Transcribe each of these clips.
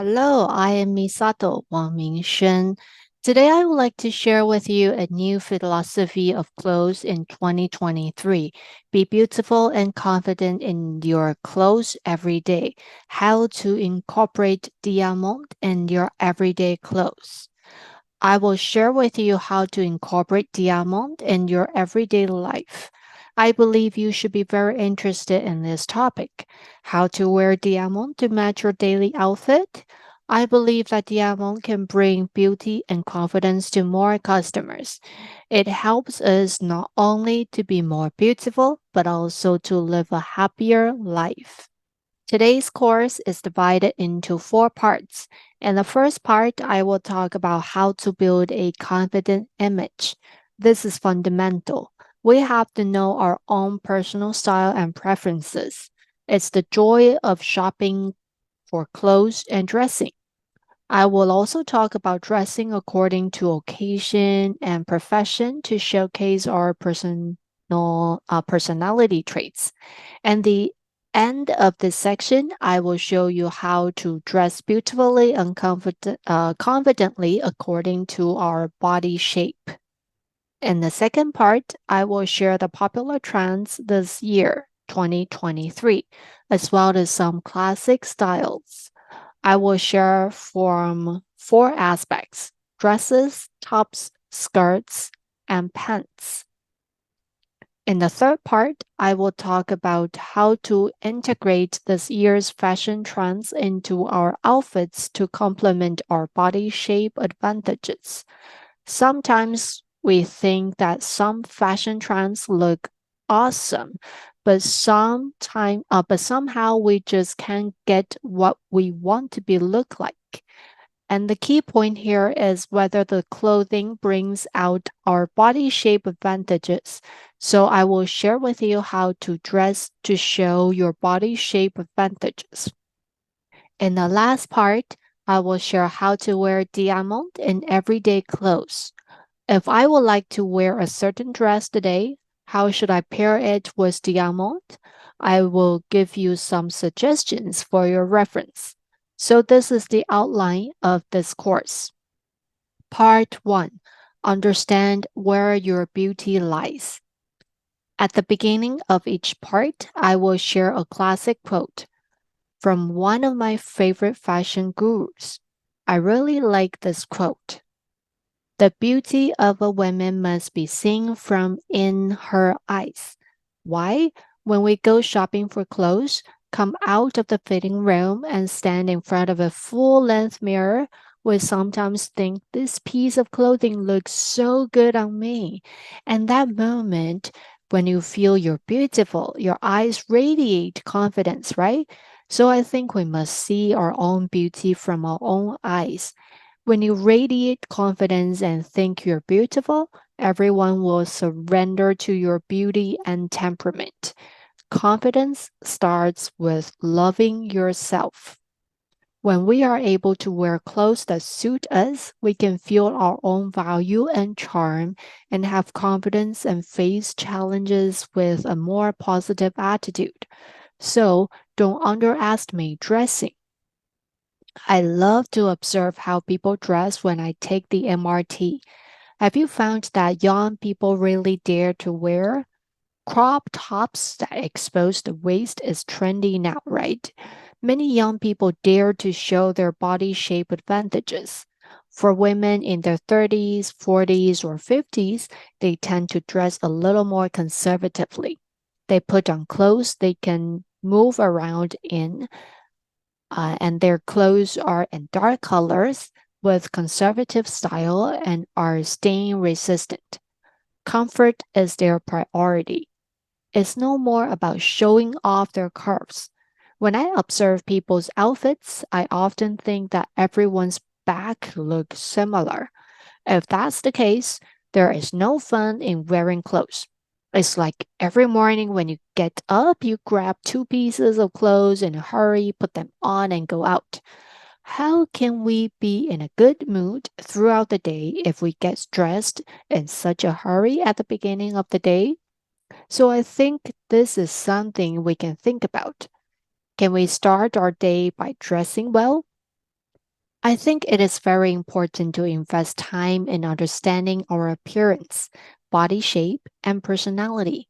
Hello, I am Misato Wang Mingshen. Today I would like to share with you a new philosophy of clothes in 2023. Be beautiful and confident in your clothes every day. How to incorporate diamond in your everyday clothes. I will share with you how to incorporate diamond in your everyday life. I believe you should be very interested in this topic. How to wear diamond to match your daily outfit? I believe that diamond can bring beauty and confidence to more customers. It helps us not only to be more beautiful, but also to live a happier life. Today's course is divided into four parts. In the first part, I will talk about how to build a confident image. This is fundamental. We have to know our own personal style and preferences. It's the joy of shopping for clothes and dressing. I will also talk about dressing according to occasion and profession to showcase our personality traits. And the end of this section, I will show you how to dress beautifully and confidently according to our body shape. In the second part, I will share the popular trends this year, 2023, as well as some classic styles. I will share from four aspects: dresses, tops, skirts, and pants. In the third part, I will talk about how to integrate this year's fashion trends into our outfits to complement our body shape advantages. Sometimes we think that some fashion trends look awesome, but somehow we just can't get what we want to be look like. And the key point here is whether the clothing brings out our body shape advantages. So I will share with you how to dress to show your body shape advantages. In the last part, I will share how to wear diamond in everyday clothes. If I would like to wear a certain dress today, how should I pair it with diamond? I will give you some suggestions for your reference. So this is the outline of this course. Part 1. Understand where your beauty lies. At the beginning of each part, I will share a classic quote from one of my favorite fashion gurus. I really like this quote. The beauty of a woman must be seen from in her eyes. Why? When we go shopping for clothes, come out of the fitting room and stand in front of a full length mirror, we sometimes think this piece of clothing looks so good on me. And that moment, when you feel you're beautiful, your eyes radiate confidence, right? So I think we must see our own beauty from our own eyes. When you radiate confidence and think you're beautiful, everyone will surrender to your beauty and temperament. Confidence starts with loving yourself. When we are able to wear clothes that suit us, we can feel our own value and charm and have confidence and face challenges with a more positive attitude. So don't underestimate dressing. I love to observe how people dress when I take the MRT. Have you found that young people really dare to wear crop tops that expose the waist is trendy now, right? Many young people dare to show their body shape advantages. For women in their 30s, 40s, or 50s, they tend to dress a little more conservatively. They put on clothes they can move around in, and their clothes are in dark colors with conservative style and are stain resistant. Comfort is their priority. It's no more about showing off their curves. When I observe people's outfits, I often think that everyone's back looks similar. If that's the case, there is no fun in wearing clothes. It's like every morning when you get up, you grab two pieces of clothes in a hurry, put them on, and go out. How can we be in a good mood throughout the day if we get dressed in such a hurry at the beginning of the day? So I think this is something we can think about. Can we start our day by dressing well? I think it is very important to invest time in understanding our appearance, body shape, and personality.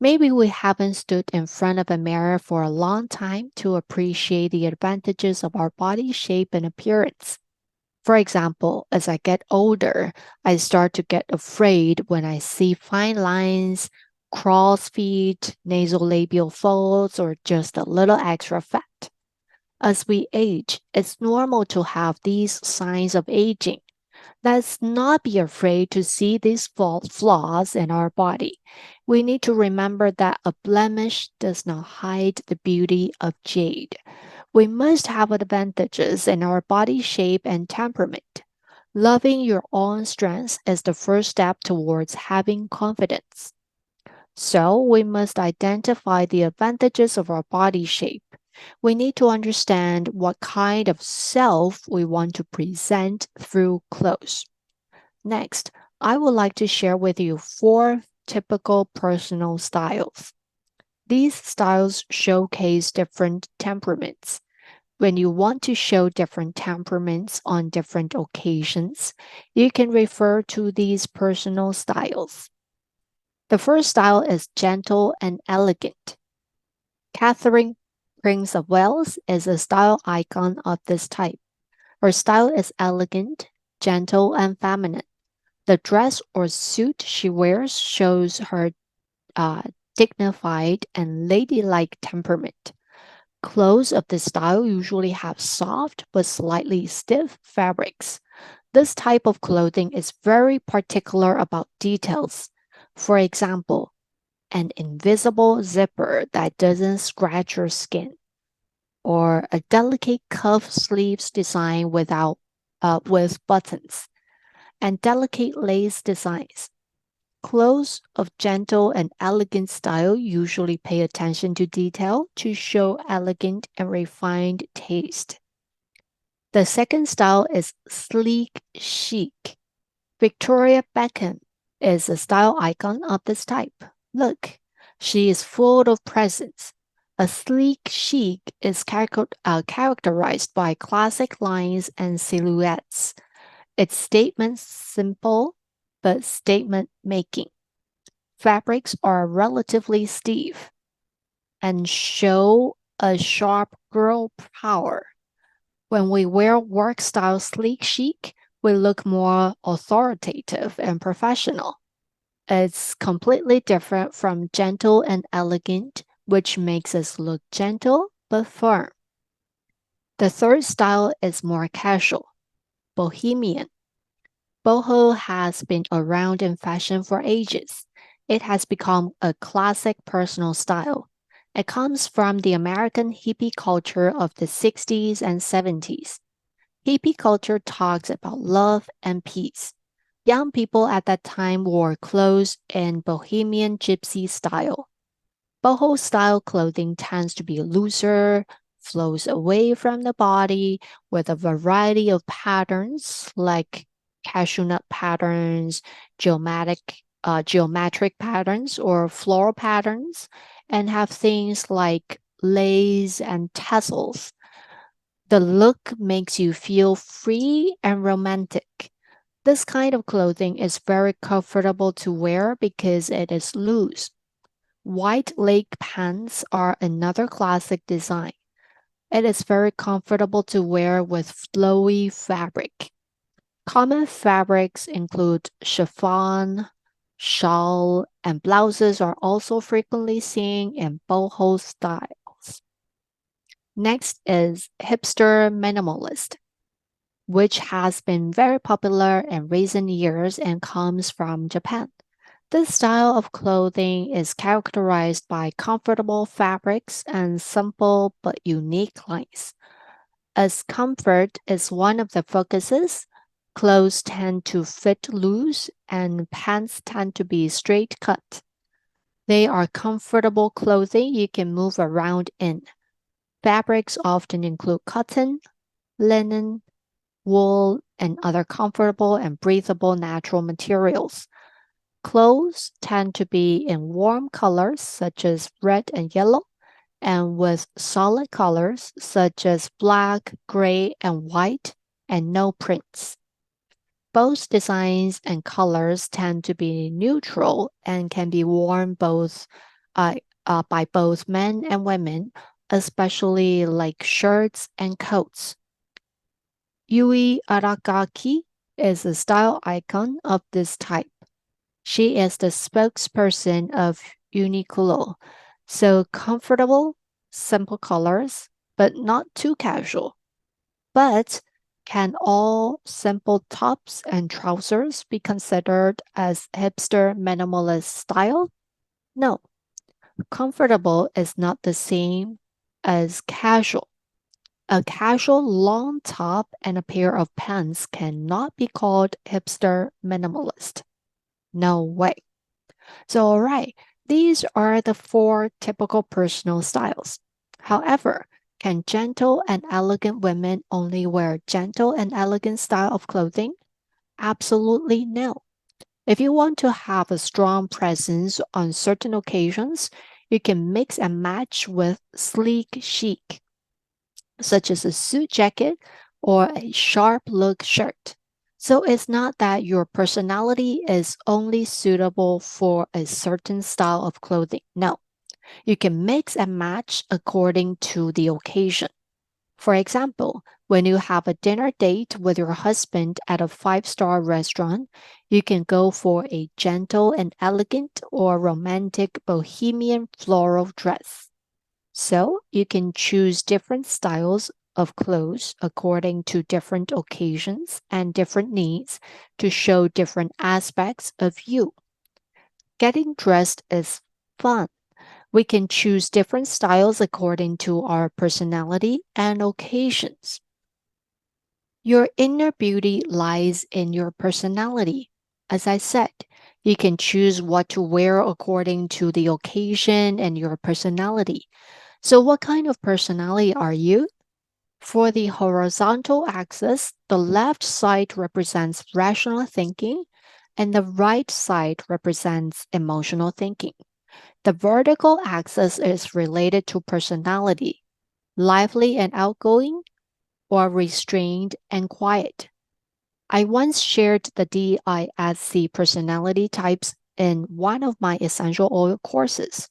Maybe we haven't stood in front of a mirror for a long time to appreciate the advantages of our body shape and appearance. For example, as I get older, I start to get afraid when I see fine lines, crow's feet, nasolabial folds, or just a little extra fat. As we age, it's normal to have these signs of aging. Let's not be afraid to see these flaws in our body. We need to remember that a blemish does not hide the beauty of jade. We must have advantages in our body shape and temperament. Loving your own strengths is the first step towards having confidence. So, we must identify the advantages of our body shape. We need to understand what kind of self we want to present through clothes. Next, I would like to share with you four typical personal styles. These styles showcase different temperaments. When you want to show different temperaments on different occasions, you can refer to these personal styles. The first style is gentle and elegant. Catherine Prince of Wales is a style icon of this type. Her style is elegant, gentle, and feminine. The dress or suit she wears shows her uh, dignified and ladylike temperament. Clothes of this style usually have soft but slightly stiff fabrics. This type of clothing is very particular about details. For example, an invisible zipper that doesn't scratch your skin, or a delicate cuff sleeves design with buttons, and delicate lace designs. Clothes of gentle and elegant style usually pay attention to detail to show elegant and refined taste. The second style is sleek chic. Victoria Beckham is a style icon of this type. Look, she is full of presence. A sleek chic is characterized by classic lines and silhouettes. Its statements simple but statement making. Fabrics are relatively stiff and show a sharp girl power. When we wear work style sleek chic, we look more authoritative and professional. It's completely different from gentle and elegant, which makes us look gentle but firm. The third style is more casual, bohemian. Boho has been around in fashion for ages. It has become a classic personal style. It comes from the American hippie culture of the 60s and 70s. Hippie culture talks about love and peace. Young people at that time wore clothes in bohemian gypsy style. Boho style clothing tends to be looser, flows away from the body with a variety of patterns like cashew nut patterns, geometric patterns, or floral patterns, and have things like lace and tassels. The look makes you feel free and romantic. This kind of clothing is very comfortable to wear because it is loose. White leg pants are another classic design. It is very comfortable to wear with flowy fabric. Common fabrics include chiffon, shawl, and blouses are also frequently seen in boho styles. Next is hipster minimalist, which has been very popular in recent years and comes from Japan. This style of clothing is characterized by comfortable fabrics and simple but unique lines. As comfort is one of the focuses, clothes tend to fit loose and pants tend to be straight cut. They are comfortable clothing you can move around in. Fabrics often include cotton, linen, wool, and other comfortable and breathable natural materials. Clothes tend to be in warm colors such as red and yellow, and with solid colors such as black, gray, and white. and no prints. Both designs and colors tend to be neutral and can be worn uh, by both men and women, especially like shirts and coats. Yui Aragaki is a style icon of this type. She is the spokesperson of Uniqlo. So comfortable, simple colors, but not too casual. But can all simple tops and trousers be considered as hipster minimalist style? No. Comfortable is not the same as casual. A casual long top and a pair of pants cannot be called hipster minimalist. No way. So, all right, these are the four typical personal styles. However, can gentle and elegant women only wear gentle and elegant style of clothing? Absolutely no. If you want to have a strong presence on certain occasions, you can mix and match with sleek chic, such as a suit jacket or a sharp look shirt. So it's not that your personality is only suitable for a certain style of clothing. No, you can mix and match according to the occasion. For example, when you have a dinner date with your husband at a five-star restaurant, you can go for a gentle and elegant or romantic bohemian floral dress. So you can choose different styles of clothes according to different occasions and different needs to show different aspects of you. Getting dressed is fun. We can choose different styles according to our personality and occasions. Your inner beauty lies in your personality. As I said, you can choose what to wear according to the occasion and your personality. So, what kind of personality are you? For the horizontal axis, the left side represents rational thinking and the right side represents emotional thinking. The vertical axis is related to personality, lively and outgoing, or restrained and quiet. I once shared the DISC personality types in one of my essential oil courses.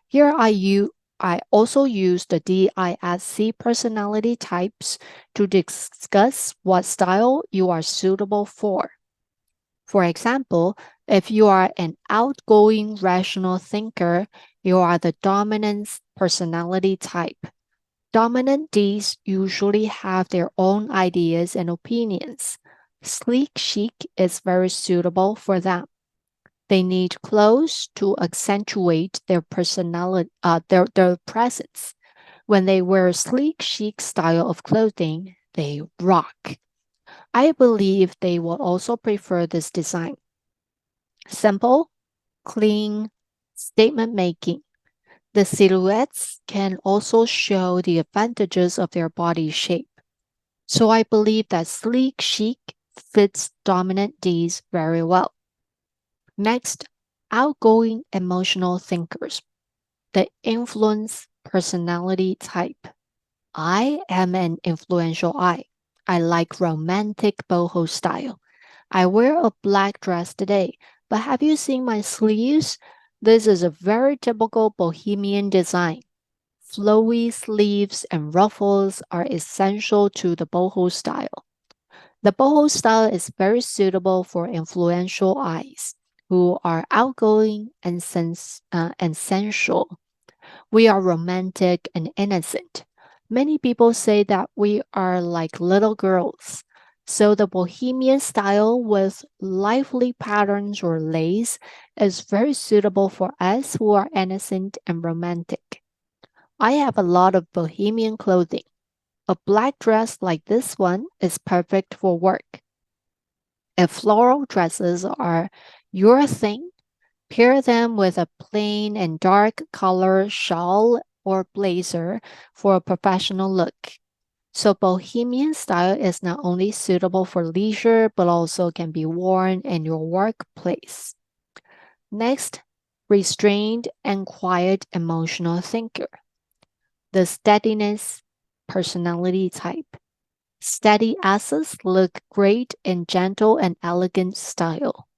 Here I also use the DISC personality types to discuss what style you are suitable for. For example, if you are an outgoing rational thinker, you are the dominant personality type. Dominant Ds usually have their own ideas and opinions. Sleek chic is very suitable for them. They need clothes to accentuate their personality, their presence. When they wear sleek chic style of clothing, they rock. I believe they will also prefer this design. Simple, clean, statement making. The silhouettes can also show the advantages of their body shape. So I believe that sleek chic fits dominant Ds very well. Next, outgoing emotional thinkers, the influence personality type. I am an influential I. I like romantic boho style. I wear a black dress today, but have you seen my sleeves? This is a very typical bohemian design. Flowy sleeves and ruffles are essential to the boho style. The boho style is very suitable for influential eyes who are outgoing and, and sensual. We are romantic and innocent. Many people say that we are like little girls. So the bohemian style with lively patterns or lace is very suitable for us who are innocent and romantic. I have a lot of bohemian clothing. A black dress like this one is perfect for work. If floral dresses are your thing, pair them with a plain and dark color shawl or blazer for a professional look. So, bohemian style is not only suitable for leisure but also can be worn in your workplace. Next, restrained and quiet emotional thinker, the steadiness personality type. Steady asses look great in gentle and elegant style.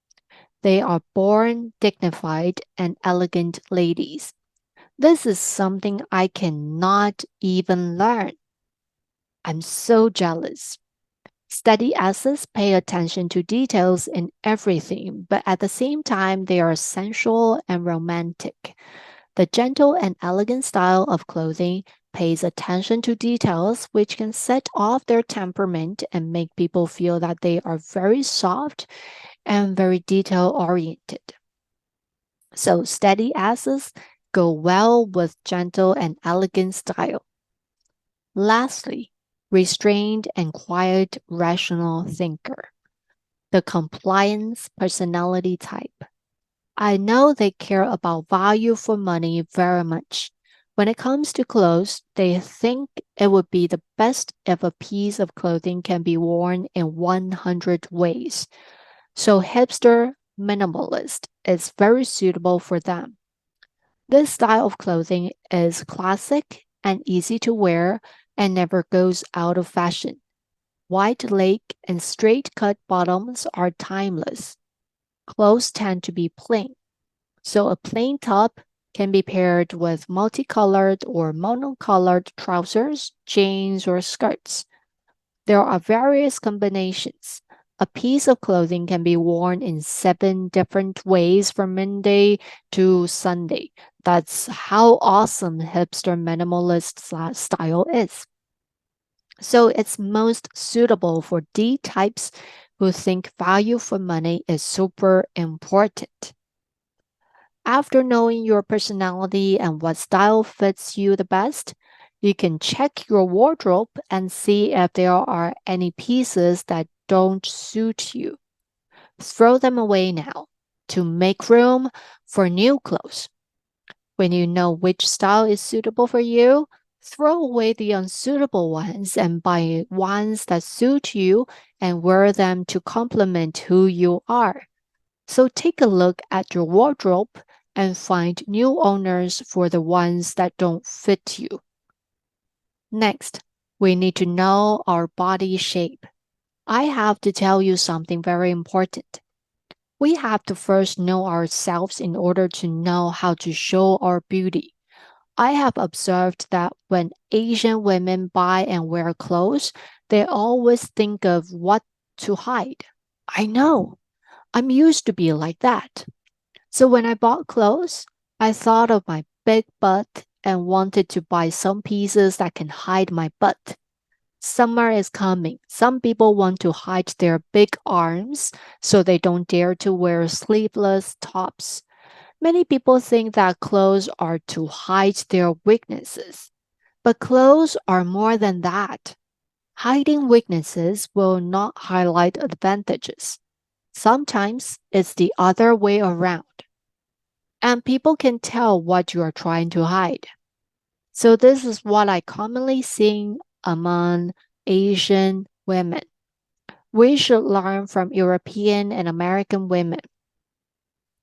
They are born dignified and elegant ladies. This is something I cannot even learn. I'm so jealous. Steady asses pay attention to details in everything, but at the same time, they are sensual and romantic. The gentle and elegant style of clothing pays attention to details, which can set off their temperament and make people feel that they are very soft and very detail oriented. So, steady asses go well with gentle and elegant style. Lastly, restrained and quiet rational thinker, the compliance personality type. I know they care about value for money very much. When it comes to clothes, they think it would be the best if a piece of clothing can be worn in 100 ways. So, hipster minimalist is very suitable for them. This style of clothing is classic and easy to wear and never goes out of fashion. Wide leg and straight cut bottoms are timeless. Clothes tend to be plain, so a plain top can be paired with multicolored or monocolored trousers, jeans, or skirts. There are various combinations. A piece of clothing can be worn in 7 different ways from Monday to Sunday. That's how awesome hipster minimalist style is. So it's most suitable for D types who think value for money is super important. After knowing your personality and what style fits you the best, you can check your wardrobe and see if there are any pieces that don't suit you. Throw them away now to make room for new clothes. When you know which style is suitable for you, throw away the unsuitable ones and buy ones that suit you and wear them to complement who you are. So take a look at your wardrobe and find new owners for the ones that don't fit you. Next, we need to know our body shape. I have to tell you something very important. We have to first know ourselves in order to know how to show our beauty. I have observed that when Asian women buy and wear clothes, they always think of what to hide. I know, I'm used to be like that. So when I bought clothes, I thought of my big butt and wanted to buy some pieces that can hide my butt. Summer is coming. Some people want to hide their big arms so they don't dare to wear sleeveless tops. Many people think that clothes are to hide their weaknesses. But clothes are more than that. Hiding weaknesses will not highlight advantages. Sometimes it's the other way around. And people can tell what you are trying to hide. So this is what I commonly see among Asian women. We should learn from European and American women.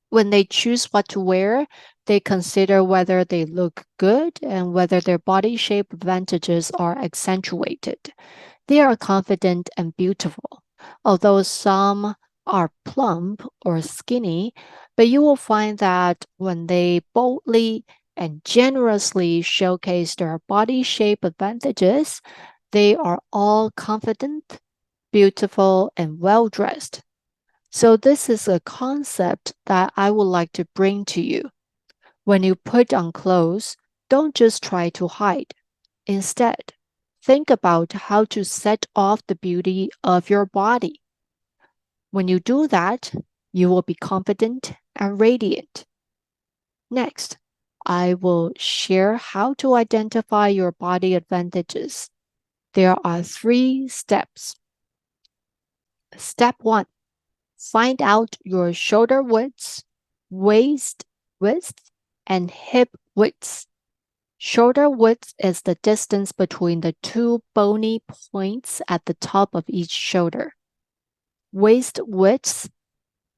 When they choose what to wear, they consider whether they look good and whether their body shape advantages are accentuated. They are confident and beautiful, although some are plump or skinny, but you will find that when they boldly and generously showcase their body shape advantages, they are all confident, beautiful, and well dressed. So, this is a concept that I would like to bring to you. When you put on clothes, don't just try to hide. Instead, think about how to set off the beauty of your body. When you do that, you will be confident and radiant. Next, I will share how to identify your body advantages. There are 3 steps. Step 1, find out your shoulder widths, waist width, and hip widths. Shoulder width is the distance between the 2 bony points at the top of each shoulder. Waist width,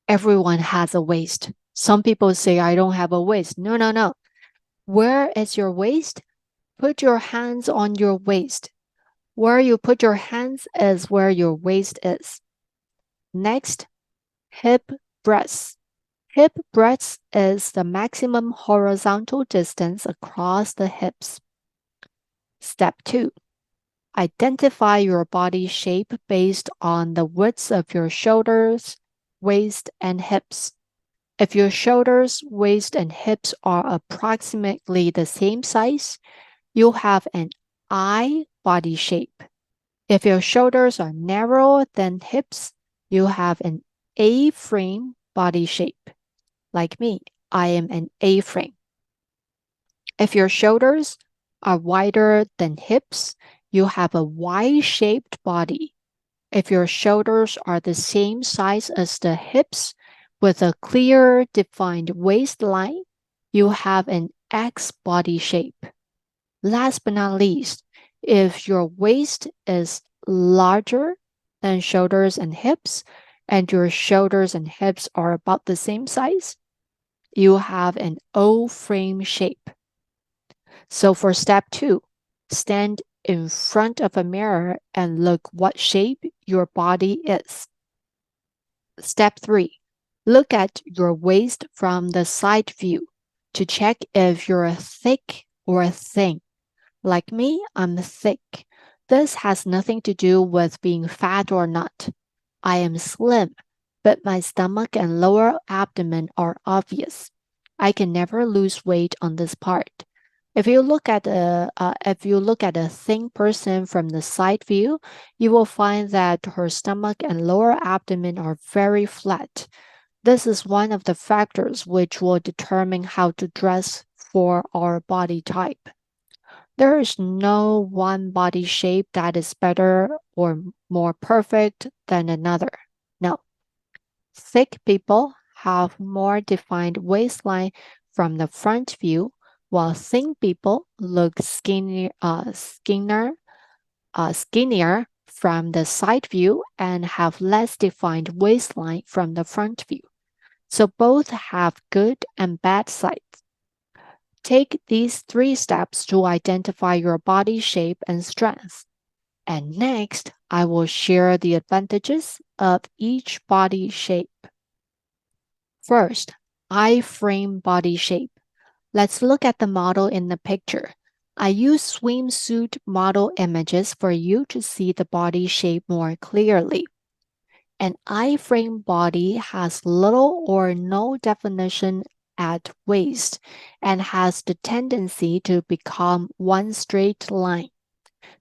everyone has a waist. Some people say, I don't have a waist. No, no, no. Where is your waist? Put your hands on your waist. Where you put your hands is where your waist is. Next, hip breadth. Hip breadth is the maximum horizontal distance across the hips. Step 2. Identify your body shape based on the width of your shoulders, waist, and hips. If your shoulders, waist, and hips are approximately the same size, you have an I body shape. If your shoulders are narrower than hips, you have an A frame body shape. Like me, I am an A frame. If your shoulders are wider than hips, you have a Y shaped body. If your shoulders are the same size as the hips with a clear defined waistline, you have an X body shape. Last but not least, if your waist is larger than shoulders and hips, and your shoulders and hips are about the same size, you have an O frame shape. So for step 2, stand in front of a mirror and look what shape your body is. Step 3, look at your waist from the side view to check if you're thick or thin. Like me, I'm thick. This has nothing to do with being fat or not. I am slim, but my stomach and lower abdomen are obvious. I can never lose weight on this part. If you look at a thin person from the side view, you will find that her stomach and lower abdomen are very flat. This is one of the factors which will determine how to dress for our body type. There is no one body shape that is better or more perfect than another. No. Thick people have more defined waistline from the front view, while thin people look skinnier from the side view and have less defined waistline from the front view. So both have good and bad sides. Take these 3 steps to identify your body shape and strength. And next, I will share the advantages of each body shape. First, I-frame body shape. Let's look at the model in the picture. I use swimsuit model images for you to see the body shape more clearly. An I-frame body has little or no definition at waist and has the tendency to become one straight line.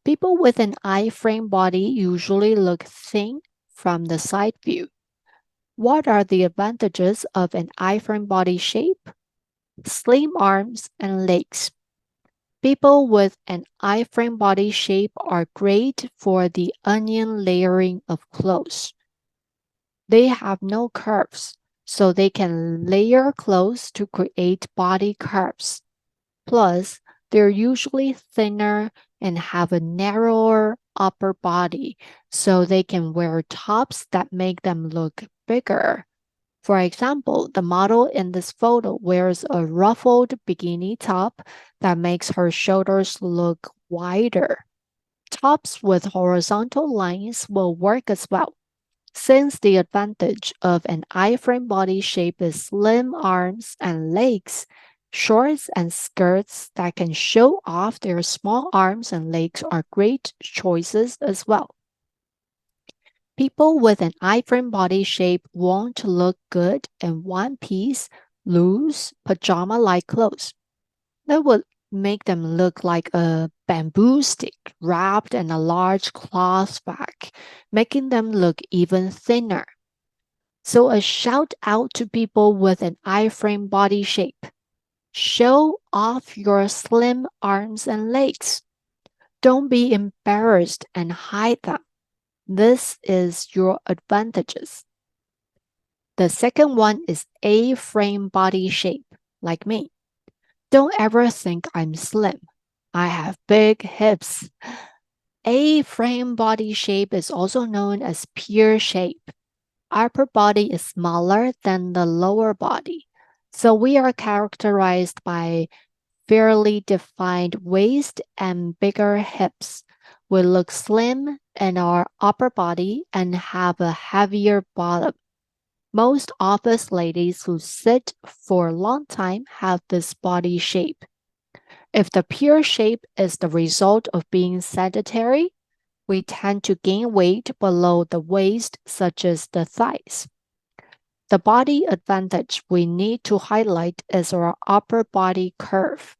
People with an I-frame body usually look thin from the side view. What are the advantages of an I-frame body shape? Slim arms and legs. People with an I-frame body shape are great for the onion layering of clothes. They have no curves, so they can layer clothes to create body curves. Plus, they're usually thinner and have a narrower upper body, so they can wear tops that make them look bigger. For example, the model in this photo wears a ruffled bikini top that makes her shoulders look wider. Tops with horizontal lines will work as well. Since the advantage of an I-frame body shape is slim arms and legs, shorts and skirts that can show off their small arms and legs are great choices as well. People with an I-frame body shape won't look good in one-piece, loose, pajama-like clothes. That would make them look like a bamboo stick wrapped in a large cloth bag, making them look even thinner. So a shout out to people with an I-frame body shape. Show off your slim arms and legs. Don't be embarrassed and hide them. This is your advantages. The second one is A-frame body shape, like me. Don't ever think I'm slim. I have big hips. A-frame body shape is also known as pear shape. Upper body is smaller than the lower body. So we are characterized by fairly defined waist and bigger hips, We look slim in our upper body and have a heavier bottom. Most office ladies who sit for a long time have this body shape. If the pure shape is the result of being sedentary, we tend to gain weight below the waist, such as the thighs. The body advantage we need to highlight is our upper body curve.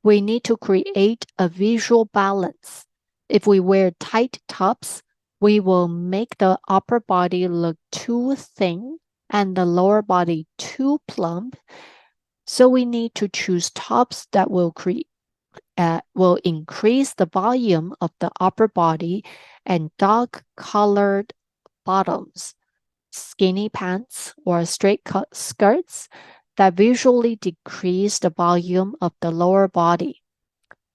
We need to create a visual balance. If we wear tight tops, we will make the upper body look too thin and the lower body too plump. So we need to choose tops that will increase the volume of the upper body, and dark colored bottoms, skinny pants, or straight cut skirts that visually decrease the volume of the lower body.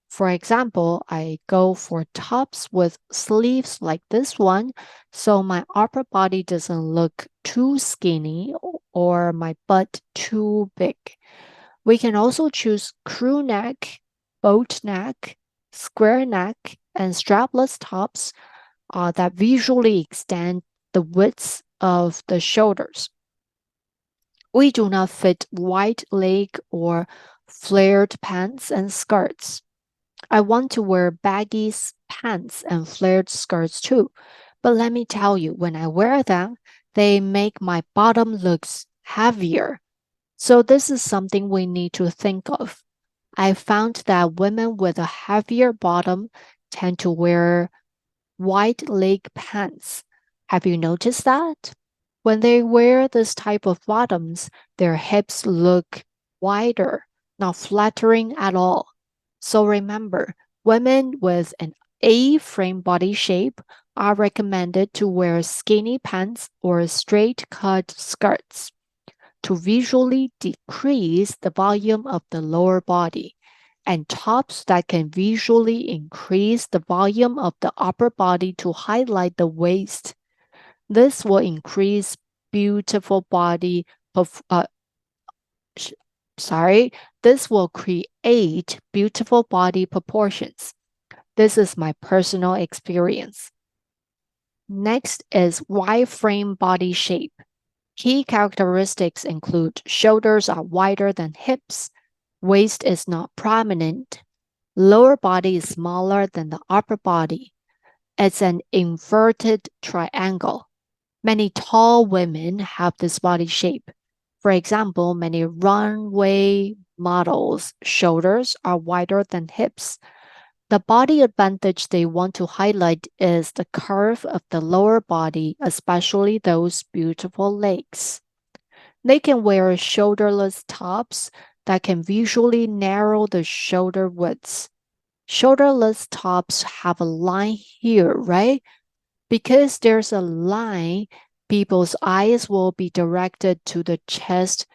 For example, I go for tops with sleeves like this one, so my upper body doesn't look too skinny or my butt too big. We can also choose crew neck, boat neck, square neck, and strapless tops that visually extend the width of the shoulders. We do not fit wide leg or flared pants and skirts. I want to wear baggy pants and flared skirts too, but let me tell you, when I wear them, they make my bottom looks heavier. So this is something we need to think of. I found that women with a heavier bottom tend to wear wide leg pants. Have you noticed that? When they wear this type of bottoms, their hips look wider, not flattering at all. So remember, women with an A-frame body shape are recommended to wear skinny pants or straight cut skirts to visually decrease the volume of the lower body, and tops that can visually increase the volume of the upper body to highlight the waist. This will increase beautiful body of sorry, this will create beautiful body proportions. This is my personal experience. Next is Y-frame body shape. Key characteristics include shoulders are wider than hips, waist is not prominent, lower body is smaller than the upper body. It's an inverted triangle. Many tall women have this body shape. For example, many runway models' shoulders are wider than hips. The body advantage they want to highlight is the curve of the lower body, especially those beautiful legs. They can wear shoulderless tops that can visually narrow the shoulder widths. Shoulderless tops have a line here, right? Because there's a line, people's eyes will be directed to the chest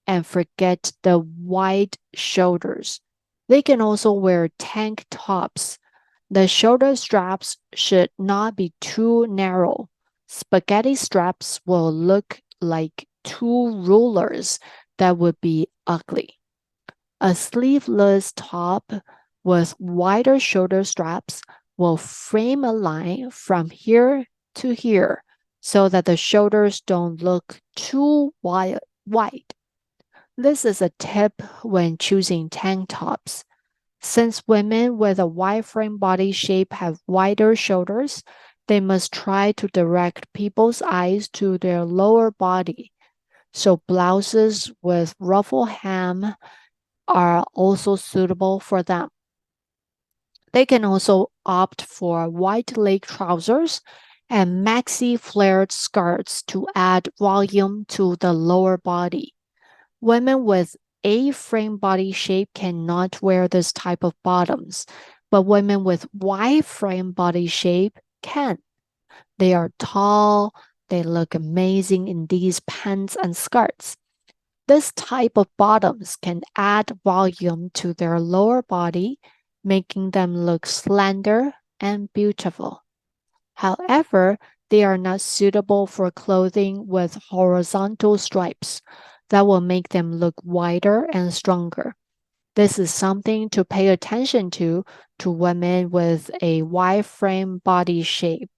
and forget the wide shoulders. They can also wear tank tops. The shoulder straps should not be too narrow. Spaghetti straps will look like two rulers that would be ugly. A sleeveless top with wider shoulder straps will frame a line from here to here so that the shoulders don't look too wide. This is a tip when choosing tank tops. Since women with a wide frame body shape have wider shoulders, they must try to direct people's eyes to their lower body. So blouses with ruffle hem are also suitable for them. They can also opt for wide leg trousers and maxi flared skirts to add volume to the lower body. Women with A-frame body shape cannot wear this type of bottoms, but women with Y-frame body shape can. They are tall, they look amazing in these pants and skirts. This type of bottoms can add volume to their lower body, making them look slender and beautiful. However, they are not suitable for clothing with horizontal stripes that will make them look wider and stronger. This is something to pay attention to women with a wide frame body shape.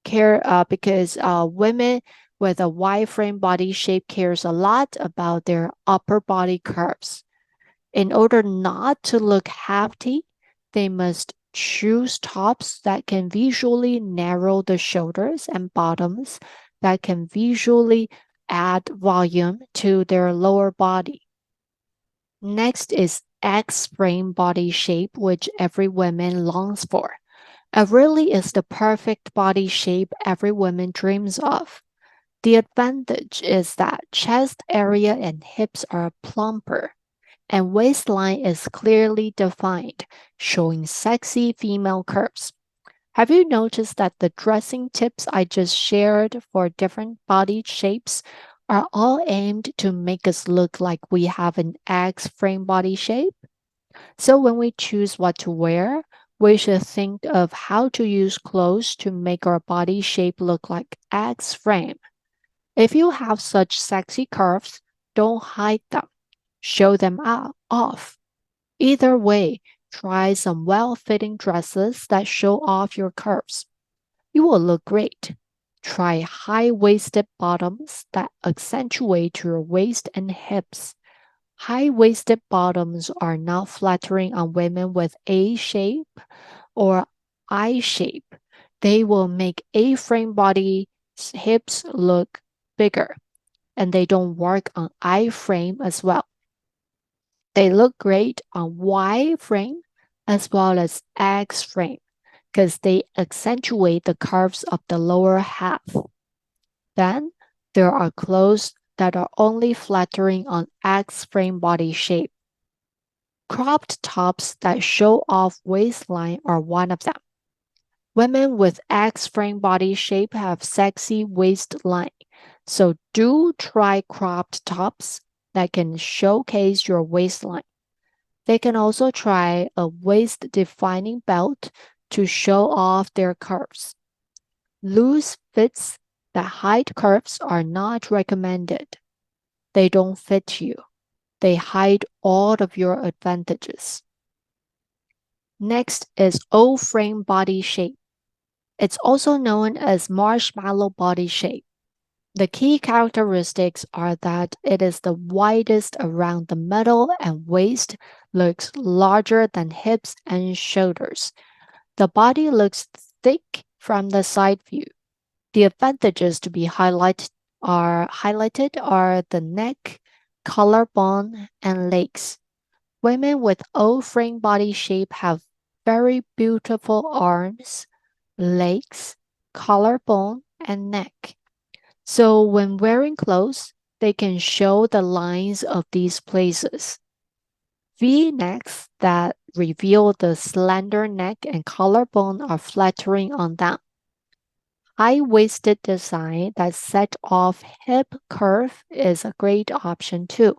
Because women with a wide frame body shape cares a lot about their upper body curves. In order not to look hefty, they must choose tops that can visually narrow the shoulders and bottoms that can visually add volume to their lower body. Next is X frame body shape, which every woman longs for. It really is the perfect body shape every woman dreams of. The advantage is that chest area and hips are plumper, and waistline is clearly defined, showing sexy female curves. Have you noticed that the dressing tips I just shared for different body shapes are all aimed to make us look like we have an X frame body shape? So when we choose what to wear, we should think of how to use clothes to make our body shape look like X frame. If you have such sexy curves, don't hide them. Show them off. Either way, try some well fitting dresses that show off your curves. You will look great. Try high waisted bottoms that accentuate your waist and hips. High waisted bottoms are not flattering on women with A shape or I shape. They will make A frame body hips look bigger, and they don't work on I frame as well. They look great on Y frame as well as X frame because they accentuate the curves of the lower half. Then there are clothes that are only flattering on X frame body shape. Cropped tops that show off waistline are one of them. Women with X frame body shape have sexy waistline, so do try cropped tops that can showcase your waistline. They can also try a waist defining belt to show off their curves. Loose fits that hide curves are not recommended. They don't fit you. They hide all of your advantages. Next is O frame body shape. It's also known as marshmallow body shape. The key characteristics are that it is the widest around the middle and waist looks larger than hips and shoulders. The body looks thick from the side view. The advantages to be highlighted are the neck, collarbone, and legs. Women with O frame body shape have very beautiful arms, legs, collarbone, and neck. So when wearing clothes, they can show the lines of these places. V necks that reveal the slender neck and collarbone are flattering on them. High waisted design that set off hip curve is a great option too.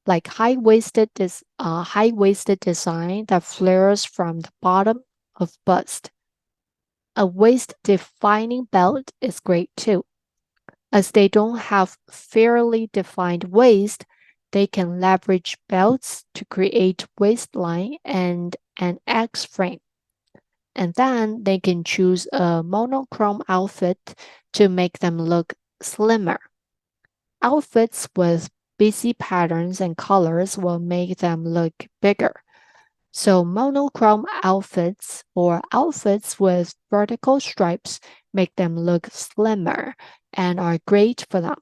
Like high waisted design that flares from the bottom of bust. A waist defining belt is great too. As they don't have fairly defined waist, they can leverage belts to create waistline and an X frame. And then they can choose a monochrome outfit to make them look slimmer. Outfits with busy patterns and colors will make them look bigger. So monochrome outfits or outfits with vertical stripes make them look slimmer and are great for them.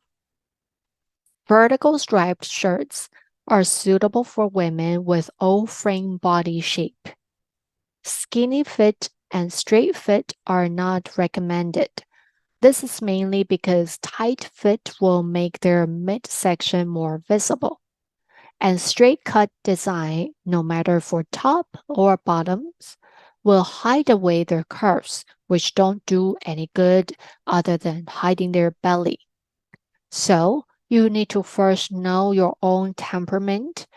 Vertical striped shirts are suitable for women with O-frame body shape. Skinny fit and straight fit are not recommended. This is mainly because tight fit will make their midsection more visible. And straight cut design, no matter for top or bottoms, will hide away their curves, which don't do any good other than hiding their belly. So, you need to first know your own temperament,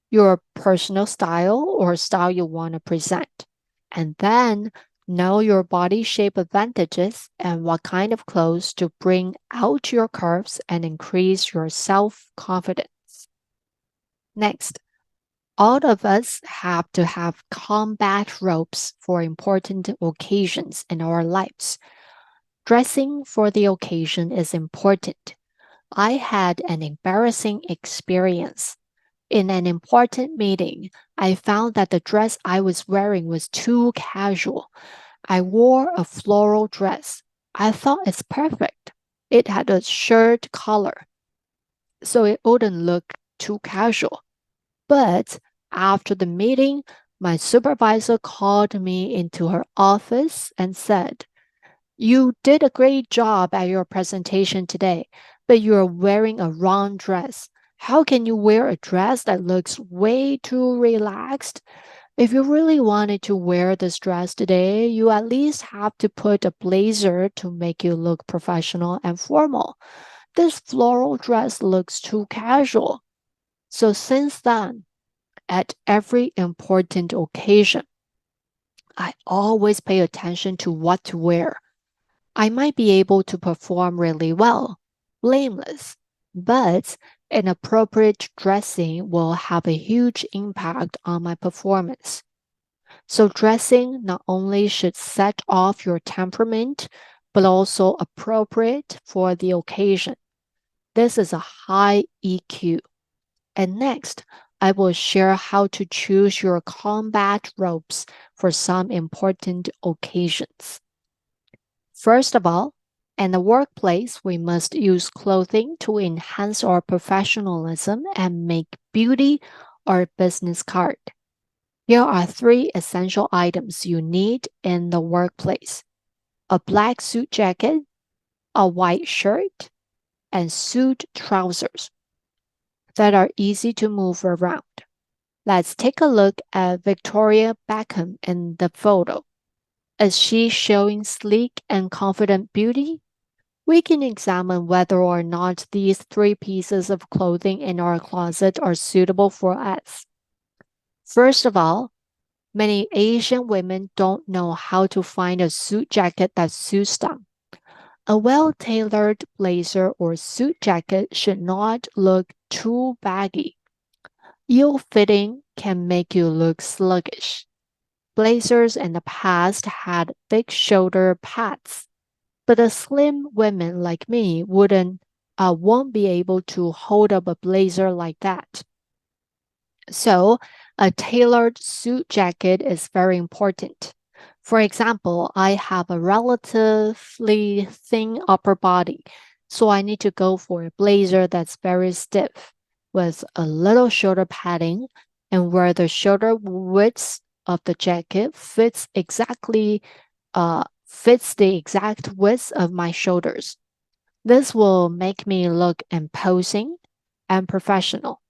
your personal style or style you want to present, and then know your body shape advantages and what kind of clothes to bring out your curves and increase your self confidence. Next, All of us have to have combat robes for important occasions in our lives. Dressing for the occasion is important. I had an embarrassing experience. In an important meeting, I found that the dress I was wearing was too casual. I wore a floral dress. I thought it's perfect. It had a shirt collar, so it wouldn't look too casual. But after the meeting, my supervisor called me into her office and said, "You did a great job at your presentation today, but you are wearing a wrong dress. How can you wear a dress that looks way too relaxed? If you really wanted to wear this dress today, you at least have to put a blazer to make you look professional and formal. This floral dress looks too casual." So since then, at every important occasion, I always pay attention to what to wear. I might be able to perform really well, blameless, but inappropriate dressing will have a huge impact on my performance. So, dressing not only should set off your temperament, but also appropriate for the occasion. This is a high EQ. And next, I will share how to choose your combat robes for some important occasions. First of all, in the workplace, we must use clothing to enhance our professionalism and make beauty our business card. Here are three essential items you need in the workplace: a black suit jacket, a white shirt, and suit trousers that are easy to move around. Let's take a look at Victoria Beckham in the photo. Is she showing sleek and confident beauty? We can examine whether or not these three pieces of clothing in our closet are suitable for us. First of all, many Asian women don't know how to find a suit jacket that suits them. A well tailored blazer or suit jacket should not look too baggy. Ill fitting can make you look sluggish. Blazers in the past had thick shoulder pads, but a slim woman like me won't be able to hold up a blazer like that. So, a tailored suit jacket is very important. For example, I have a relatively thin upper body, so I need to go for a blazer that's very stiff with a little shoulder padding and where the shoulder width of the jacket fits the exact width of my shoulders. This will make me look imposing and professional.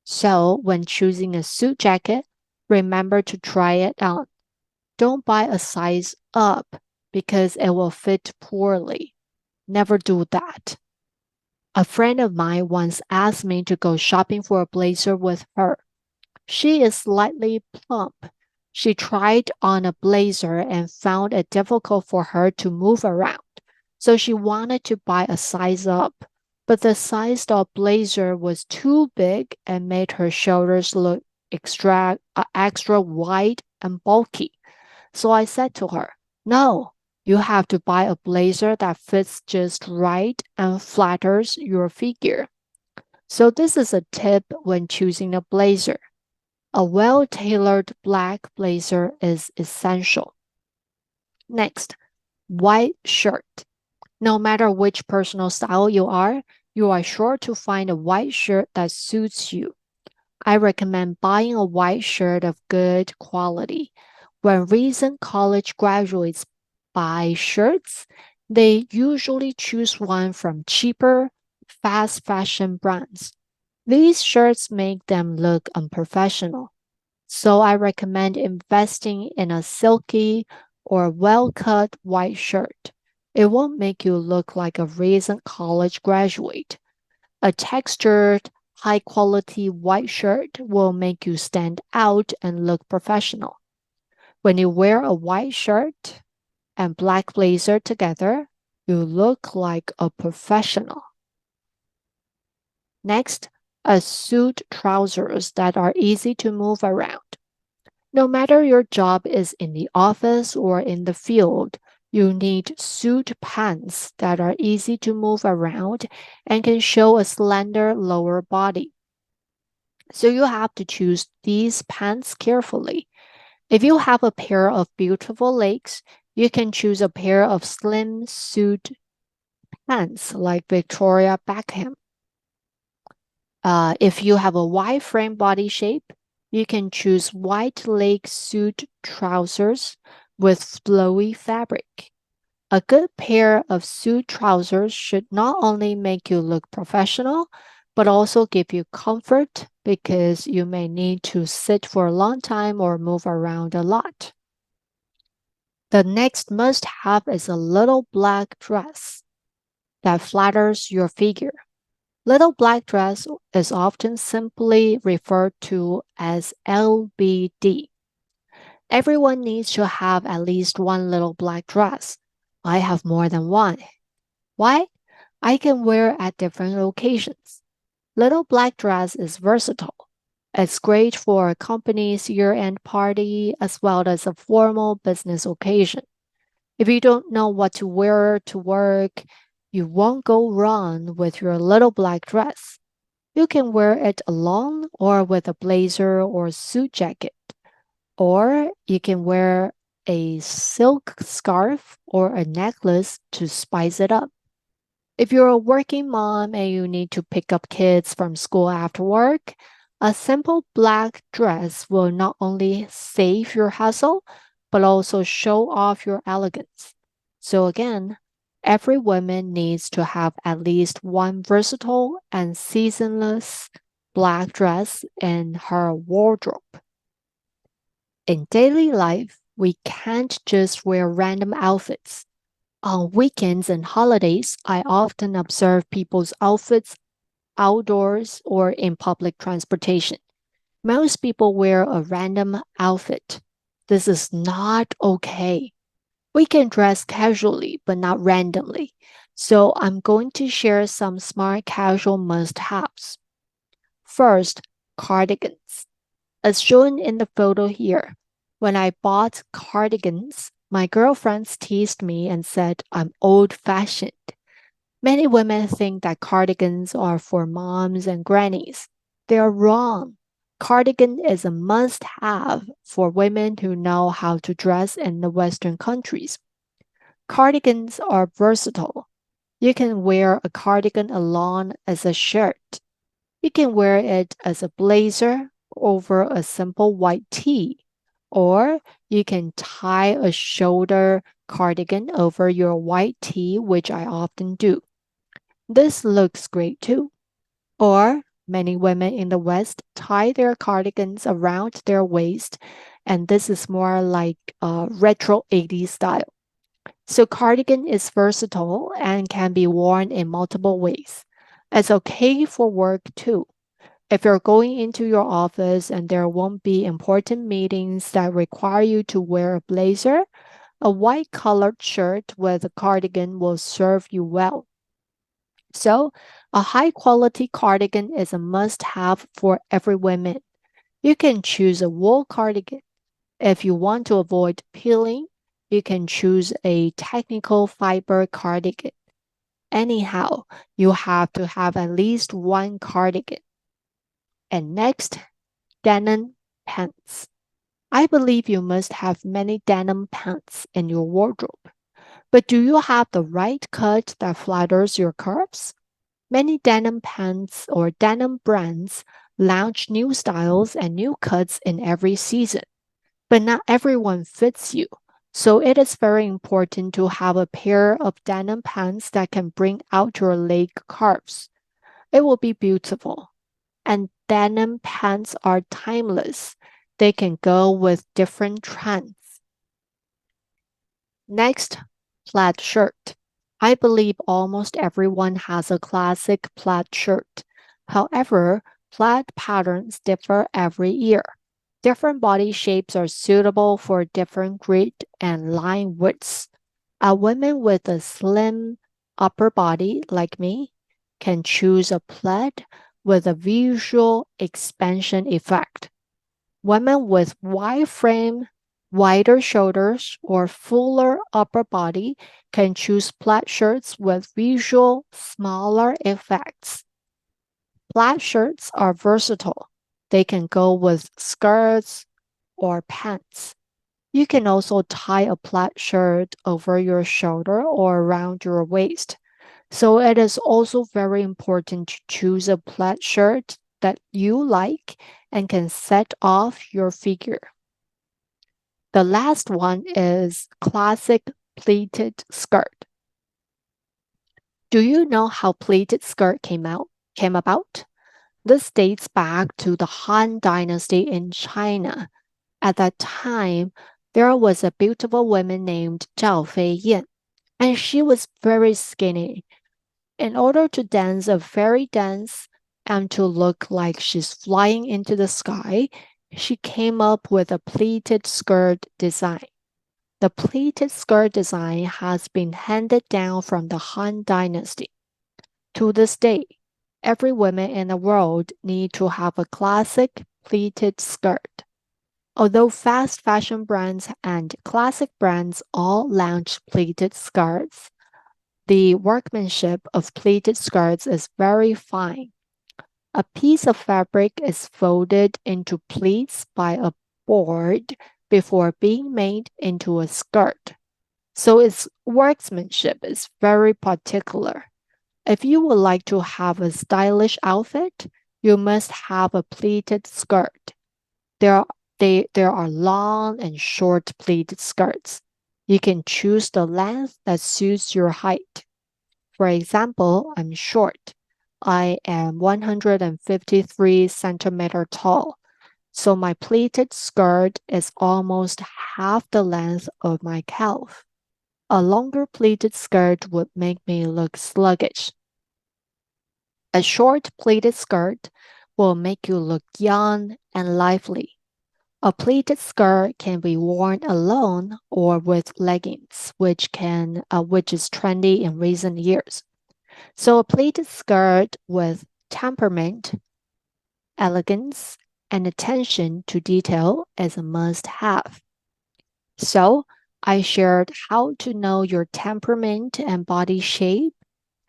So, when choosing a suit jacket, remember to try it on. Don't buy a size up because it will fit poorly. Never do that. A friend of mine once asked me to go shopping for a blazer with her. She is slightly plump. She tried on a blazer and found it difficult for her to move around. So she wanted to buy a size up, but the size of blazer was too big and made her shoulders look extra wide and bulky. So I said to her, "No, you have to buy a blazer that fits just right and flatters your figure." So this is a tip when choosing a blazer. A well tailored black blazer is essential. Next, white shirt. No matter which personal style you are sure to find a white shirt that suits you. I recommend buying a white shirt of good quality. When recent college graduates buy shirts, they usually choose one from cheaper, fast fashion brands. These shirts make them look unprofessional. So I recommend investing in a silky or well cut white shirt. It won't make you look like a recent college graduate. A textured, high quality white shirt will make you stand out and look professional. When you wear a white shirt and black blazer together, you look like a professional. Next, a suit trousers that are easy to move around. No matter your job is in the office or in the field, you need suit pants that are easy to move around and can show a slender lower body. So you have to choose these pants carefully. If you have a pair of beautiful legs, you can choose a pair of slim suit pants like Victoria Beckham. If you have a wide frame body shape, you can choose wide leg suit trousers with flowy fabric. A good pair of suit trousers should not only make you look professional, but also give you comfort because you may need to sit for a long time or move around a lot. The next must have is a little black dress that flatters your figure. Little black dress is often simply referred to as LBD. Everyone needs to have at least one little black dress. I have more than one. Why? I can wear at different occasions. Little black dress is versatile. It's great for a company's year-end party as well as a formal business occasion. If you don't know what to wear to work, you won't go wrong with your little black dress. You can wear it alone or with a blazer or suit jacket, or you can wear a silk scarf or a necklace to spice it up. If you're a working mom and you need to pick up kids from school after work, a simple black dress will not only save your hassle, but also show off your elegance. So again, every woman needs to have at least one versatile and seasonless black dress in her wardrobe. In daily life, we can't just wear random outfits. On weekends and holidays, I often observe people's outfits outdoors or in public transportation. Most people wear a random outfit. This is not okay. We can dress casually, but not randomly. So I'm going to share some smart casual must haves. First, cardigans. As shown in the photo here, when I bought cardigans, my girlfriends teased me and said I'm old fashioned. Many women think that cardigans are for moms and grannies. They are wrong. Cardigan is a must have for women who know how to dress in the Western countries. Cardigans are versatile. You can wear a cardigan alone as a shirt. You can wear it as a blazer over a simple white tee, or you can tie a shoulder cardigan over your white tee, which I often do. This looks great too. Or many women in the West tie their cardigans around their waist, and this is more like a retro 80s style. So cardigan is versatile and can be worn in multiple ways. It's okay for work too. If you're going into your office and there won't be important meetings that require you to wear a blazer, a white colored shirt with a cardigan will serve you well. So, a high quality cardigan is a must have for every woman. You can choose a wool cardigan. If you want to avoid peeling, you can choose a technical fiber cardigan. Anyhow, you have to have at least one cardigan. And next, denim pants. I believe you must have many denim pants in your wardrobe. But do you have the right cut that flatters your curves? Many denim pants or denim brands launch new styles and new cuts in every season, but not everyone fits you. So it is very important to have a pair of denim pants that can bring out your leg curves. It will be beautiful. And denim pants are timeless. They can go with different trends. Next, plaid shirt. I believe almost everyone has a classic plaid shirt. However, plaid patterns differ every year. Different body shapes are suitable for different grid and line widths. A woman with a slim upper body like me can choose a plaid, with a visual expansion effect. Women with wide frame, wider shoulders, or fuller upper body can choose plaid shirts with visual, smaller effects. Plaid shirts are versatile. They can go with skirts or pants. You can also tie a plaid shirt over your shoulder or around your waist. So it is also very important to choose a plaid shirt that you like and can set off your figure. The last one is classic pleated skirt. Do you know how pleated skirt came about? This dates back to the Han Dynasty in China. At that time, there was a beautiful woman named Zhao Feiyan, and she was very skinny. In order to dance a fairy dance and to look like she's flying into the sky, she came up with a pleated skirt design. The pleated skirt design has been handed down from the Han Dynasty. To this day, every woman in the world need to have a classic pleated skirt. Although fast fashion brands and classic brands all launch pleated skirts, the workmanship of pleated skirts is very fine. A piece of fabric is folded into pleats by a board before being made into a skirt. So its workmanship is very particular. If you would like to have a stylish outfit, you must have a pleated skirt. There, there are long and short pleated skirts. You can choose the length that suits your height. For example, I'm short. I am 153 centimeter tall, so my pleated skirt is almost half the length of my calf. A longer pleated skirt would make me look sluggish. A short pleated skirt will make you look young and lively. A pleated skirt can be worn alone or with leggings, which is trendy in recent years. So a pleated skirt with temperament, elegance, and attention to detail is a must-have. So I shared how to know your temperament and body shape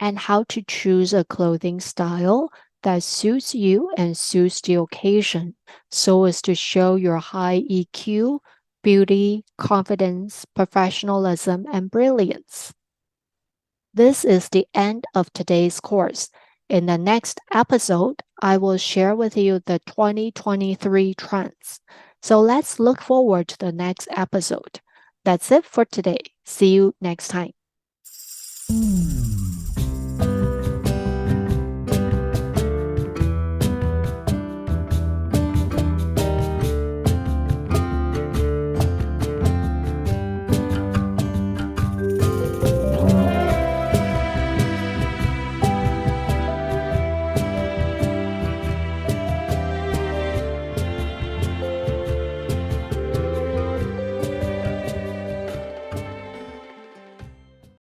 and how to choose a clothing style that suits you and suits the occasion so as to show your high EQ, beauty, confidence, professionalism, and brilliance. This is the end of today's course. In the next episode, I will share with you the 2023 trends. So let's look forward to the next episode. That's it for today. See you next time.